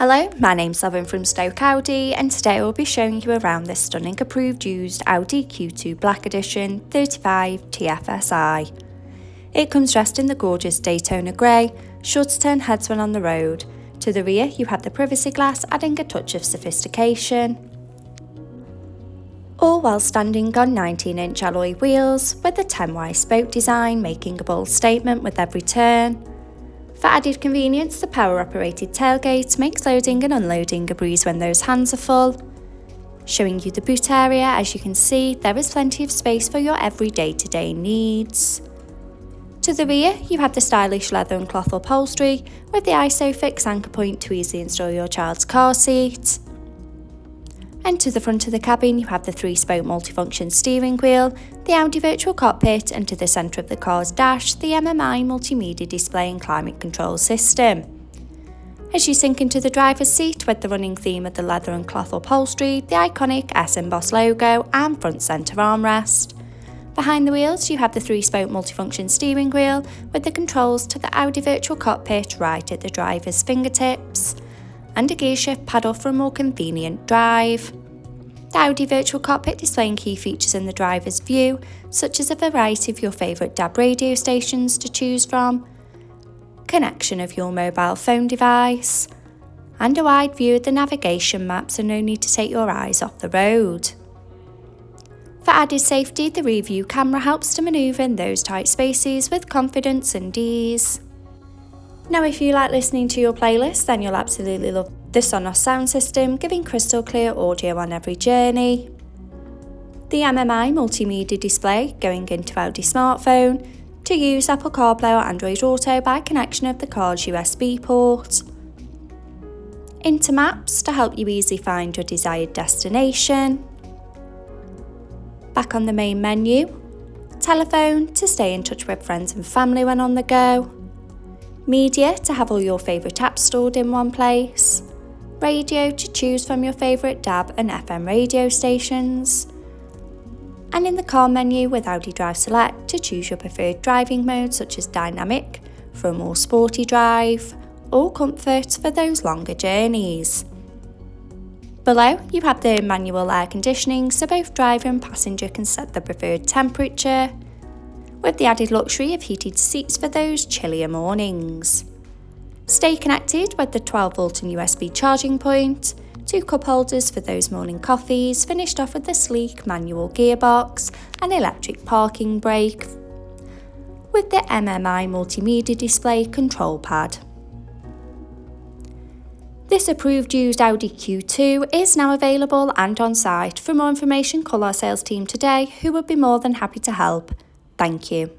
Hello, my name's Lauren from Stoke Audi, and today I will be showing you around this stunning approved used Audi Q2 Black Edition 35 TFSI. It comes dressed in the gorgeous Daytona grey, sure to turn heads when on the road. To the rear you have the privacy glass, adding a touch of sophistication. All while standing on 19-inch alloy wheels, with the 10Y spoke design making a bold statement with every turn. For added convenience, the power-operated tailgate makes loading and unloading a breeze when those hands are full. Showing you the boot area, as you can see, there is plenty of space for your every day-to-day needs. To the rear, you have the stylish leather and cloth upholstery with the ISOFIX anchor point to easily install your child's car seat. And to the front of the cabin, you have the 3-spoke multifunction steering wheel, the Audi virtual cockpit, and to the centre of the car's dash, the MMI multimedia display and climate control system. As you sink into the driver's seat with the running theme of the leather and cloth upholstery, the iconic S embossed logo and front centre armrest. Behind the wheels, you have the 3-spoke multifunction steering wheel with the controls to the Audi virtual cockpit right at the driver's fingertips, and a gear shift paddle for a more convenient drive. The Audi virtual cockpit displaying key features in the driver's view, such as a variety of your favourite DAB radio stations to choose from, connection of your mobile phone device, and a wide view of the navigation map, so no need to take your eyes off the road. For added safety, the rear view camera helps to manoeuvre in those tight spaces with confidence and ease. Now, if you like listening to your playlist, then you'll absolutely love the Sonos sound system, giving crystal clear audio on every journey. The MMI multimedia display going into Audi smartphone to use Apple CarPlay or Android Auto by connection of the car's USB port. Into Maps to help you easily find your desired destination. Back on the main menu, telephone to stay in touch with friends and family when on the go. Media to have all your favourite apps stored in one place. Radio to choose from your favourite DAB and FM radio stations. And in the car menu with Audi Drive Select to choose your preferred driving mode, such as dynamic for a more sporty drive, or comfort for those longer journeys. Below you have the manual air conditioning, so both driver and passenger can set the preferred temperature, with the added luxury of heated seats for those chillier mornings. Stay connected with the 12-volt and USB charging point, 2 cup holders for those morning coffees, finished off with the sleek manual gearbox and electric parking brake, with the MMI multimedia display control pad. This approved used Audi Q2 is now available and on site. For more information, call our sales team today, who would be more than happy to help. Thank you.